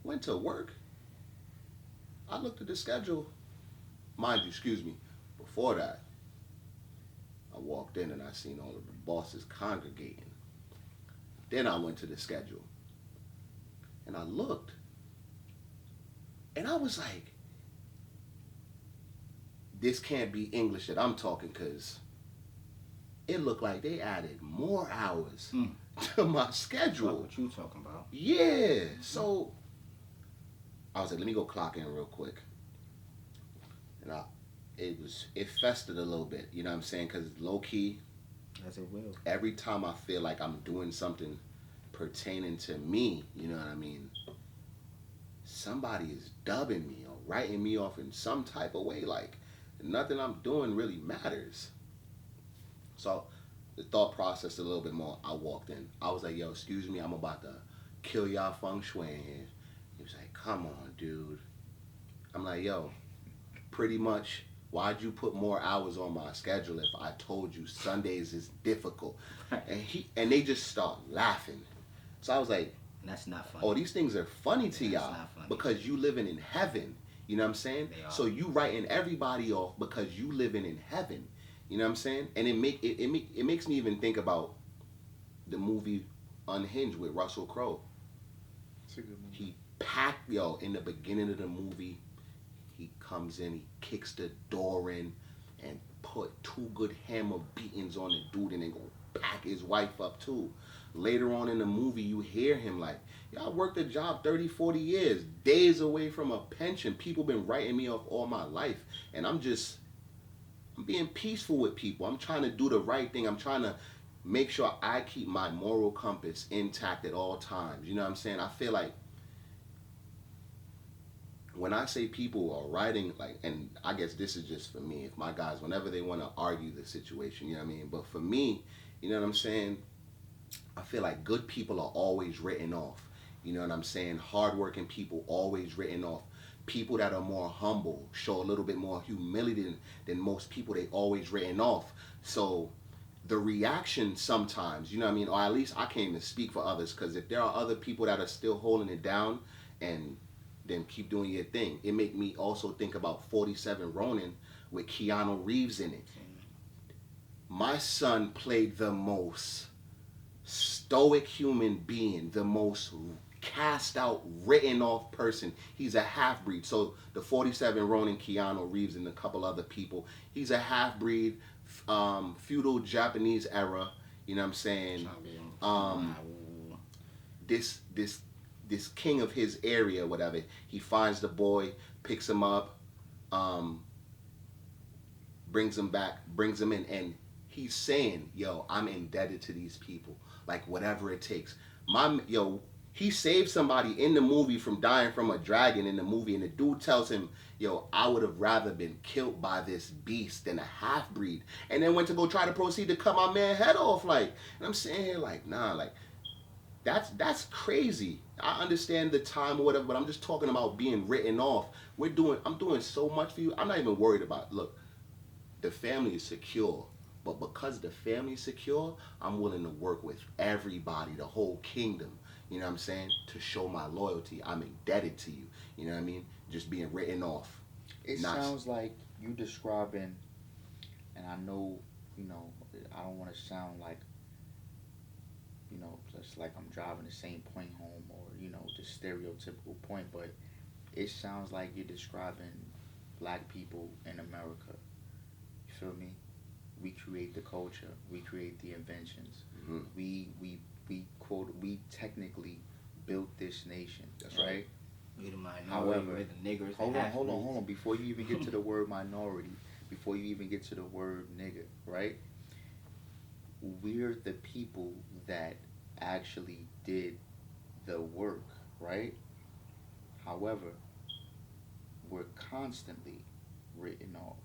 Went to work. I looked at the schedule. Mind you, excuse me, before that, I walked in and I seen all of the bosses congregating. Then I went to the schedule. And I looked. And I was like, this can't be English that I'm talking because it looked like they added more hours to my schedule. What you talking about? Yeah. So I was like, let me go clock in real quick. And it festered a little bit, you know what I'm saying? Because low key, As it will. every time I feel like I'm doing something pertaining to me, you know what I mean? Somebody is dubbing me or writing me off in some type of way. Like nothing I'm doing really matters. So the thought process a little bit more. I walked in. I was like, yo, excuse me, I'm about to kill y'all feng shui in here. He was like, come on, dude. I'm like, yo, pretty much, why'd you put more hours on my schedule if I told you Sundays is difficult? And they just start laughing. So I was like, And that's not funny. oh, these things are funny to That's y'all not funny. because you living in heaven. You know what I'm saying? They are. So you writing everybody off because you living in heaven. You know what I'm saying? And it makes me even think about the movie Unhinged with Russell Crowe. It's a good movie. He packed, yo, in the beginning of the movie, he comes in, he kicks the door in and put 2 good hammer beatings on the dude and then go pack his wife up too. Later on in the movie, you hear him like, yo, I worked a job 30, 40 years, days away from a pension. People been writing me off all my life. And I'm being peaceful with people. I'm trying to do the right thing. I'm trying to make sure I keep my moral compass intact at all times. You know what I'm saying? I feel like when I say people are writing, like, and I guess this is just for me, if my guys, whenever they want to argue the situation, you know what I mean? But for me, you know what I'm saying? I feel like good people are always written off. You know what I'm saying? Hardworking people always written off. people that are more humble show a little bit more humility than most people. They always written off. So the reaction sometimes, you know what I mean, or at least I can't even speak for others, because if there are other people that are still holding it down and then keep doing your thing, it make me also think about 47 Ronin with Keanu Reeves in it. My son played the most stoic human being, the most cast out, written off person. He's a half breed. So the 47 Ronin, Keanu Reeves, and a couple other people. He's a half breed, feudal Japanese era. You know what I'm saying? This this king of his area, whatever. He finds the boy, picks him up, brings him back, brings him in, and he's saying, "Yo, I'm indebted to these people. Like whatever it takes." He saved somebody in the movie from dying from a dragon in the movie, and the dude tells him, "Yo, I would have rather been killed by this beast than a half breed," and then went to go try to proceed to cut my man head off. Like, and I'm saying here, like, nah, like that's crazy. I understand the time or whatever, but I'm just talking about being written off. I'm doing so much for you. I'm not even worried about. Look, the family is secure. But because the family is secure, I'm willing to work with everybody, the whole kingdom, you know what I'm saying, to show my loyalty. I'm indebted to you, you know what I mean? Just being written off. It sounds like you describing, and I know, I don't want to sound like, just like I'm driving the same point home or, the stereotypical point, but it sounds like you're describing black people in America. You feel me? We create the culture. We create the inventions. Mm-hmm. We technically built this nation. That's right. We the minority. However, we're the niggers. Hold on. Before you even get to the word minority, before you even get to the word nigger, right? We're the people that actually did the work, right? However, we're constantly written off.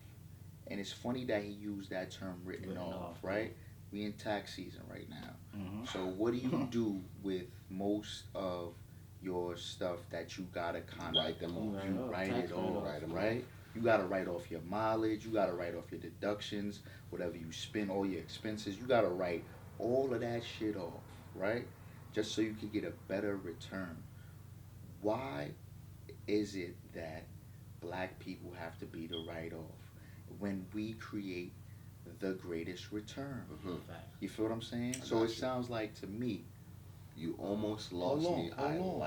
And it's funny that he used that term written off, right? We in tax season right now. Mm-hmm. So what do you do with most of your stuff that you gotta kind of write them off? You write it off, right? You gotta write off your mileage. You gotta write off your deductions, whatever you spend, all your expenses. You gotta write all of that shit off, right? Just so you can get a better return. Why is it that black people have to be the write-off when we create the greatest return? Mm-hmm. You feel what I'm saying? So it sounds like to me, you almost lost me. Hold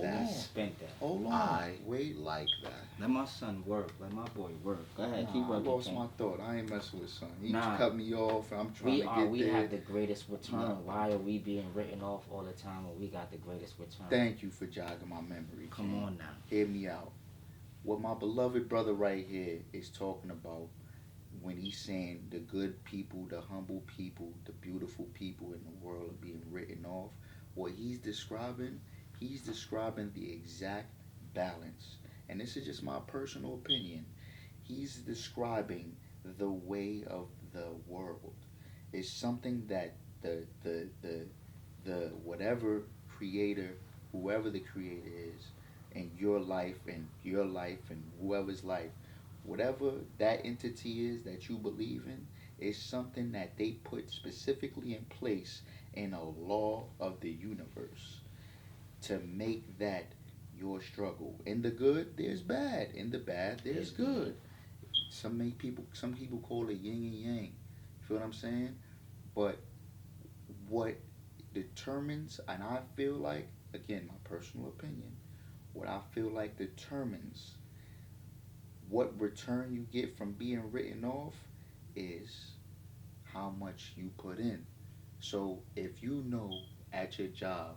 on. Spent that. Hold on. I wait. like that. Let my son work. Let my boy work. Go ahead. Keep I working. lost my thought. I ain't messing with son. He Nah. cut me off. I'm trying to get there. We have the greatest return. No. Why are we being written off all the time when we got the greatest return? Thank you for jogging my memory. Come King. on now. Hear me out. What my beloved brother right here is talking about when he's saying the good people, the humble people, the beautiful people in the world are being written off, what he's describing the exact balance. And this is just my personal opinion. He's describing the way of the world. It's something that the whatever creator, whoever the creator is, in your life and whoever's life, whatever that entity is that you believe in, is something that they put specifically in place in a law of the universe to make that your struggle. In the good, there's bad. In the bad, there's good. Some people call it yin and yang. You feel what I'm saying? But what determines, and I feel like, again, my personal opinion, what I feel like determines what return you get from being written off is how much you put in. So if you know at your job,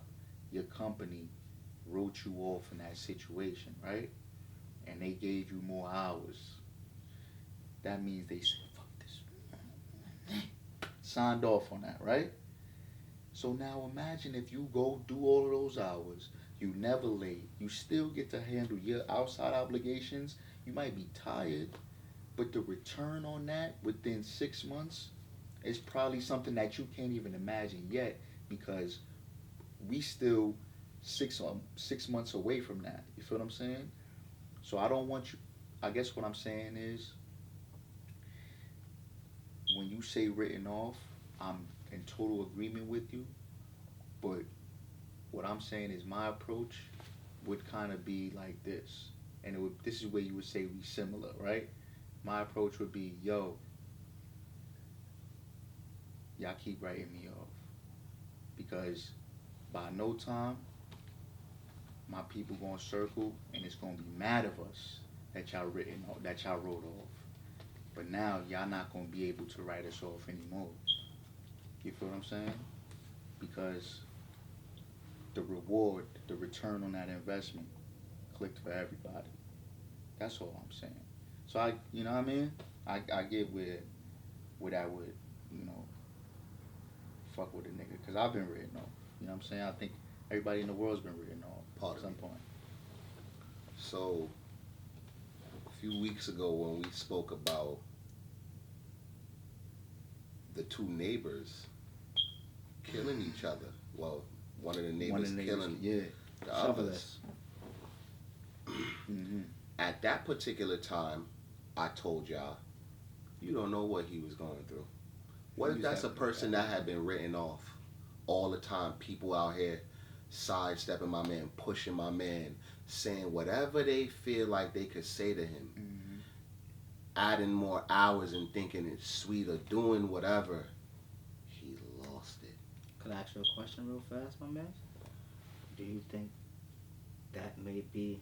your company wrote you off in that situation, right? And they gave you more hours. That means they said, fuck this. Signed off on that, right? So now imagine if you go do all of those hours, you never late, you still get to handle your outside obligations. You might be tired, but the return on that within 6 months is probably something that you can't even imagine yet, because we still 6 months away from that. You feel what I'm saying? So I don't want you. I guess what I'm saying is, when you say written off, I'm in total agreement with you. But what I'm saying is my approach would kind of be like this, and this is where you would say we similar, right? My approach would be, yo, y'all keep writing me off because by no time my people gonna circle and it's gonna be mad of us that y'all written off, that y'all wrote off. But now y'all not gonna be able to write us off anymore. You feel what I'm saying? Because the reward, the return on that investment clicked for everybody. That's all I'm saying. So you know what I mean? I get where that would, you know, fuck with a nigga. Because I've been written off. You know what I'm saying? I think everybody in the world's been written off at some point. So, a few weeks ago when we spoke about the two neighbors killing each other, well, one of the neighbors killing the others. Mm-hmm. At that particular time, I told y'all, you don't know what he was going through. What if that's a person that had been written off all the time? People out here sidestepping my man, pushing my man, saying whatever they feel like they could say to him, adding more hours and thinking it's sweet or doing whatever. He lost it. Could I ask you a question real fast, my man? Do you think that may be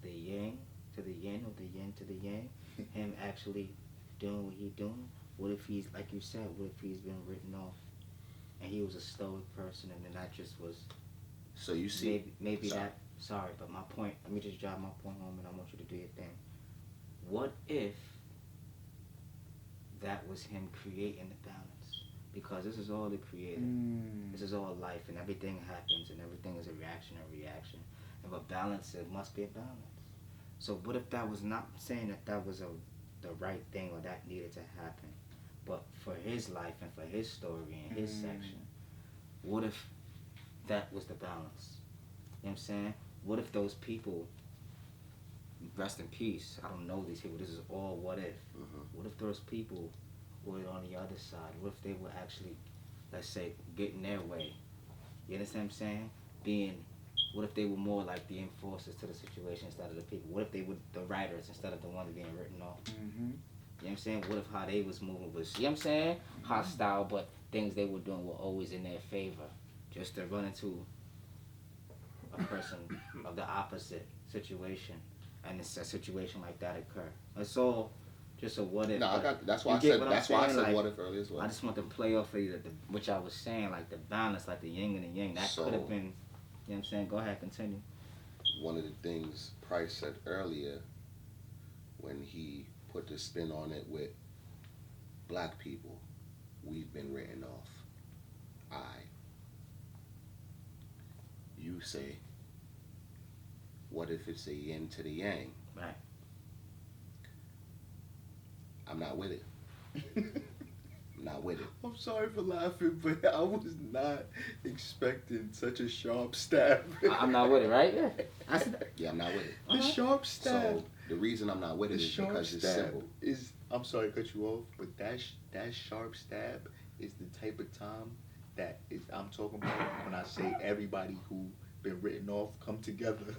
the yang to the yin or the yin to the yang? Him actually doing what he's doing? What if he's, like you said, what if he's been written off and he was a stoic person and then that just was... So you see... Maybe that... Sorry, but my point... Let me just drive my point home and I want you to do your thing. What if that was him creating the balance? Because this is all the creator. This is all life and everything happens and everything is a reaction. And but balance, it must be a balance. So what if that was not saying that was the right thing or that needed to happen, but for his life and for his story and his section, what if that was the balance? You know what I'm saying? What if those people, rest in peace, I don't know these people, this is all what if. What if those people were on the other side? What if they were actually, let's say, getting their way? You understand what I'm saying? What if they were more like the enforcers to the situation instead of the people? What if they were the writers instead of the ones being written off? You know what I'm saying? What if how they was moving was, you know what I'm saying? Hostile, but things they were doing were always in their favor. Just to run into a person of the opposite situation, and it's a situation like that occur. It's all just a what if. No, that's why I said what if earlier as well. I just want to play off of you, which I was saying, like the balance, like the yin and the yang. That could have been, you know what I'm saying? Go ahead, continue. One of the things Price said earlier when he put the spin on it with black people, we've been written off. You say, what if it's a yin to the yang? Right. I'm not with it. Not with it. I'm sorry for laughing, but I was not expecting such a sharp stab. I'm not with it, right? Yeah, I'm not with it. The sharp stab. So the reason I'm not with it is because it's simple. I'm sorry to cut you off, but that sharp stab is the type of time that is I'm talking about when I say everybody who been written off come together.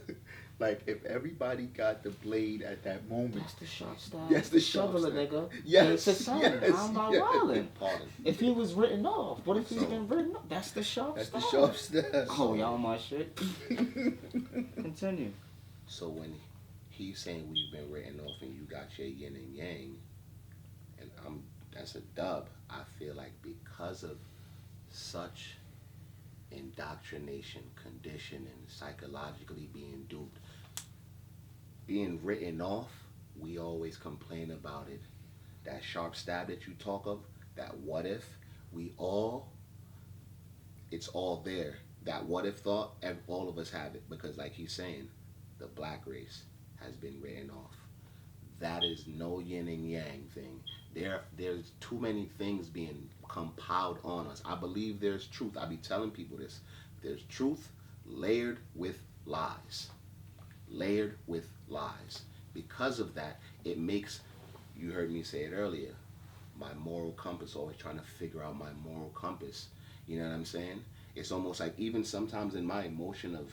Like if everybody got the blade at that moment. That's the sharp stab. Yes, the sharp shoveler, stab. nigga. Yes, It's a yes, I'm not yes. wildin'. Pardon. If he was written off, what if he's been written off? That's the sharp That's stab. the sharp stab. Oh, y'all my shit. Continue. So when he's saying we've been written off and you got your yin and yang, and that's a dub. I feel like because of such indoctrination, conditioning, psychologically being duped, being written off, we always complain about it. That sharp stab that you talk of, that what if, it's all there. That what if thought, all of us have it, because like he's saying, the black race has been written off. That is no yin and yang thing. There's too many things being compiled on us. I believe there's truth. I be telling people this. There's truth layered with lies. Layered with lies. because of that, it makes, you heard me say it earlier, my moral compass, always trying to figure out my moral compass. You know what I'm saying? It's almost like even sometimes in my emotion of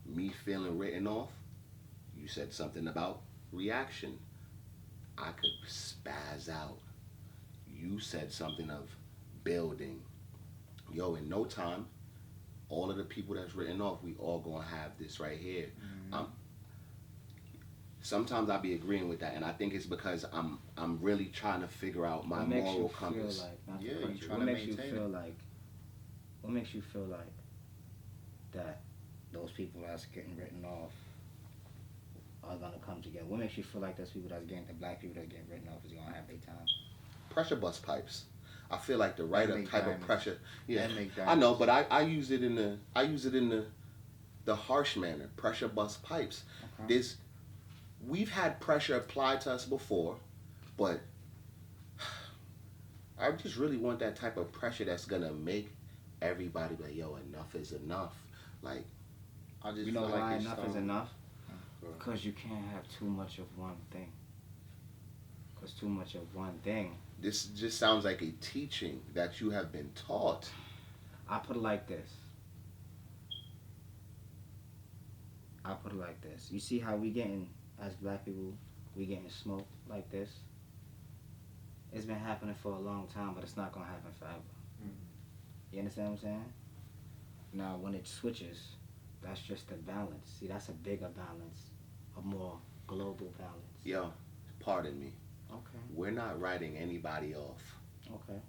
me feeling written off, you said something about reaction. I could spaz out. You said something of building. Yo, in no time, all of the people that's written off, we all gonna have this right here. Sometimes I be agreeing with that, and I think it's because I'm really trying to figure out my moral compass. What makes you feel like that those people that's getting written off are gonna come together? What makes you feel like those people that's getting, the black people that's getting written off is gonna have their time? Pressure bust pipes. I feel like the right type diamonds. of pressure. Yeah, That make I know, diamonds. but I use it in the harsh manner. Pressure bust pipes. Okay. We've had pressure applied to us before, but I just really want that type of pressure that's gonna make everybody be like, yo, enough is enough. Like, I just You know feel like why it's enough is starting- enough? Go ahead. Because you can't have too much of one thing. Because too much of one thing. this just sounds like a teaching that you have been taught. I put it like this. You see how we getting, as black people, we getting smoked like this? It's been happening for a long time, but it's not going to happen forever. You understand what I'm saying? Now, when it switches, that's just a balance. See, that's a bigger balance, a more global balance. Yo, pardon me. Okay, We're not writing anybody off. okay.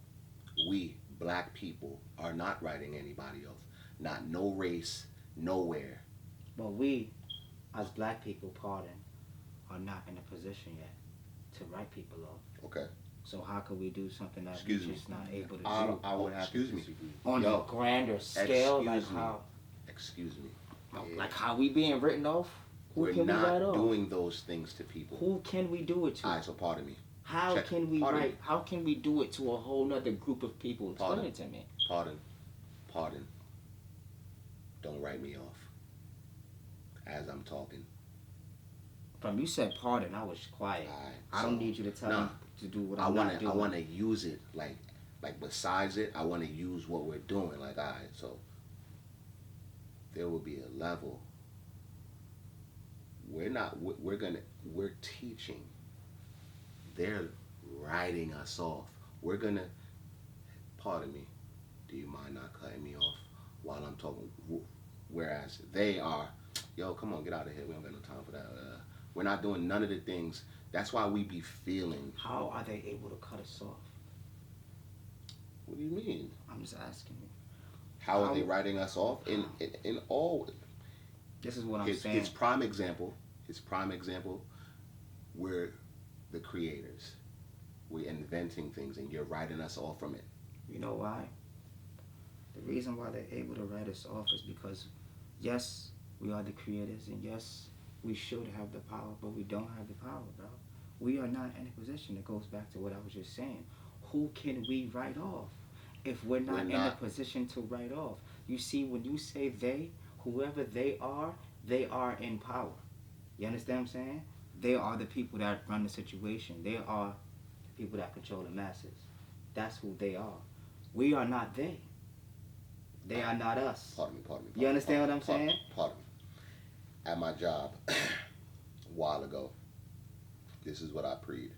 We, black people, are not writing anybody off. Not no race, nowhere. But we, as black people, are not in a position yet to write people off. Okay. So how could we do something that Excuse we're me. just not able to do I would have Excuse to me. disagree. on Yo, a grander scale? Like excuse me. how, Excuse me. Yeah. like how we being written off? Who We're can we write not off? doing those things to people. Who can we do it to? Alright, so pardon me. How check. can we Pardon. write? How can we do it to a whole nother group of people? Explain Pardon. it to me. Pardon. Don't write me off. As I'm talking. From you said pardon, I was quiet. Alright. I don't need you to tell me to do what I'm not doing. I wanna use it like besides it, I wanna use what we're doing. Like, alright, so there will be a level. We're teaching. They're writing us off. We're gonna, pardon me, do you mind not cutting me off while I'm talking? Whereas they are, yo, come on, get out of here. We don't got no time for that. We're not doing none of the things. That's why we be feeling. How are they able to cut us off? What do you mean? I'm just asking you. How are they writing us off? In all, This is what I'm saying. his prime example, we're the creators. We're inventing things, and you're writing us off from it. You know why? The reason why they're able to write us off is because, yes, we are the creators, and yes, we should have the power, but we don't have the power, bro. We are not in a position. It goes back to what I was just saying. Who can we write off if we're not in a position to write off? You see, when you say they, whoever they are in power. You understand what I'm saying? They are the people that run the situation. They are the people that control the masses. That's who they are. We are not they. They are not us. Pardon me. You understand what I'm saying? Pardon me. At my job, a while ago, this is what I prayed,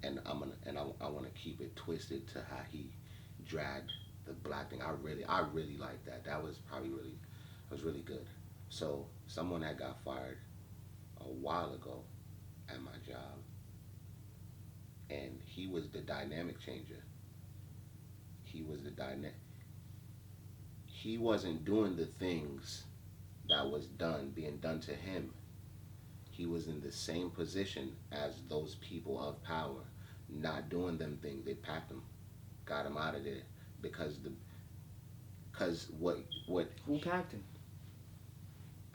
and I want to keep it twisted to how he dragged the black thing. I really like that. That was really good. So someone that got fired a while ago at my job, and he was the dynamic changer. He wasn't doing the things that was being done to him. He was in the same position as those people of power, not doing them things. They packed him, got him out of there because what Who packed him?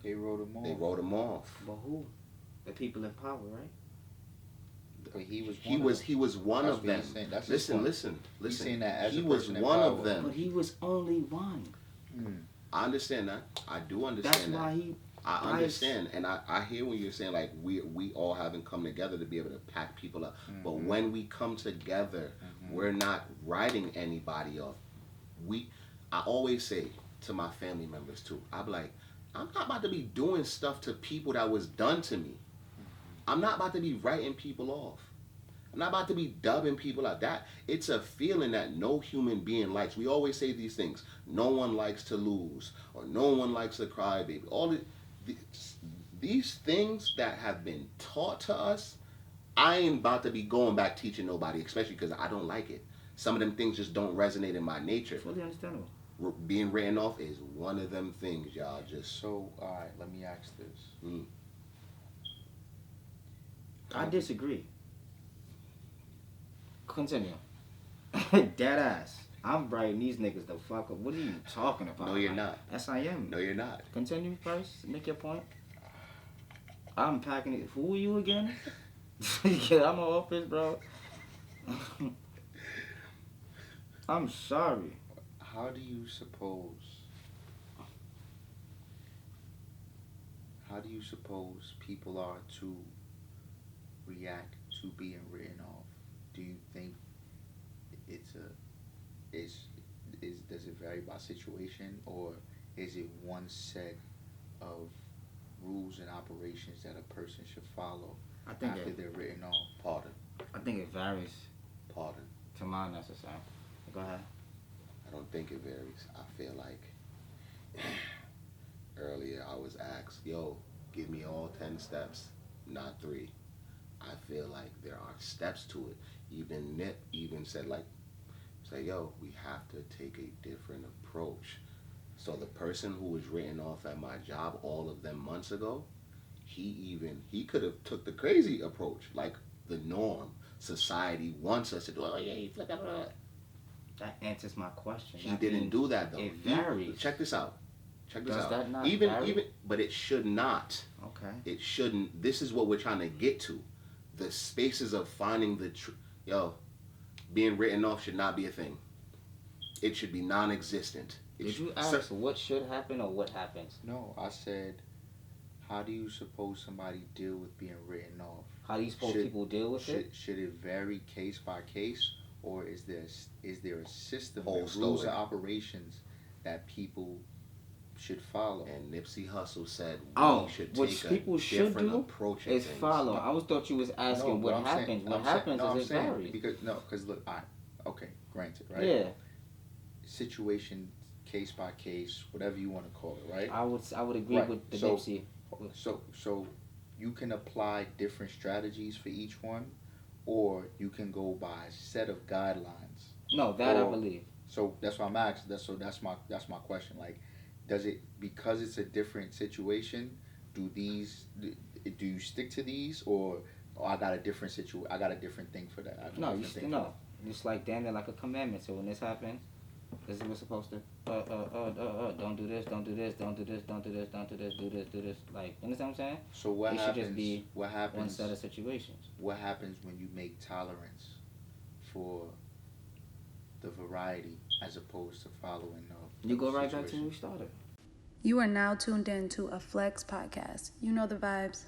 They wrote him off. they wrote him off. But who? The people in power, right? But he was one That's of what them. he's saying. That's his point. Listen. He's saying that as he a was person in one power. of them. But he was only one. I understand that. I do understand That's that. why he I understand, and I hear when you're saying like we all haven't come together to be able to pack people up. But when we come together, we're not writing anybody off. I always say to my family members too, I'm like, I'm not about to be doing stuff to people that was done to me. I'm not about to be writing people off. I'm not about to be dubbing people like that. It's a feeling that no human being likes. We always say these things. No one likes to lose, or no one likes to cry, baby. These things that have been taught to us, I ain't about to be going back teaching nobody, especially because I don't like it. Some of them things just don't resonate in my nature. Fully understandable. Being written off is one of them things, y'all. Just So, all right, let me ask this. I disagree. Continue. Dead ass. I'm writing these niggas the fuck up. What are you talking about? No, you're not. Yes, I am. No, you're not. Continue first. Make your point. I'm packing it. Who are you again? Get out my office, bro. I'm sorry. How do you suppose people are to react to being written off? Do you think does it vary by situation, or is it one set of rules and operations that a person should follow after they're written off? Pardon. I think it varies Pardon. to my necessary. Go ahead. I don't think it varies. I feel like earlier I was asked, yo, give me all 10 steps, not 3. I feel like there are steps to it. Even Nip even said like, say, yo, we have to take a different approach. So the person who was written off at my job all of them months ago, he could have took the crazy approach, like the norm. Society wants us to do, oh yeah, he flipped out. That answers my question. He didn't do that though. It varies. Check this out. Does that not even vary? but it should not. Okay. It shouldn't. This is what we're trying to get to. The spaces of finding the being written off should not be a thing. It should be non-existent. Did you ask what should happen or what happens? No, I said, how do you suppose somebody deal with being written off? How do you suppose people deal with it? Should it vary case by case, or is there a system, Whole rules story. and operations that people should follow? And Nipsey Hussle said Oh, we should what take people a should different do approach at is things. follow. I thought you was asking what happens. What happens is it varies. Because look, okay, granted, right? Yeah. Situation, case by case, whatever you want to call it, right? I would agree Right. with the So- Nipsey. So you can apply different strategies for each one, or you can go by a set of guidelines. No, that I Or- believe. So that's why I'm asking. That's my question. Like, does it, because it's a different situation? Do you stick to these, or I got a different I got a different thing for that? I have a No, different thing for no. It's like damn near like a commandment. So when this happens, this is what's supposed to. Don't do this. Don't do this. Don't do this. Don't do this. Don't do this. Do this. Do this. Like, you understand what I'm saying? So what It happens? should just be what happens? One set of situations. What happens when you make tolerance for the variety as opposed to following the You go right back to situation? where we started. You are now tuned in to a Flex podcast. You know the vibes.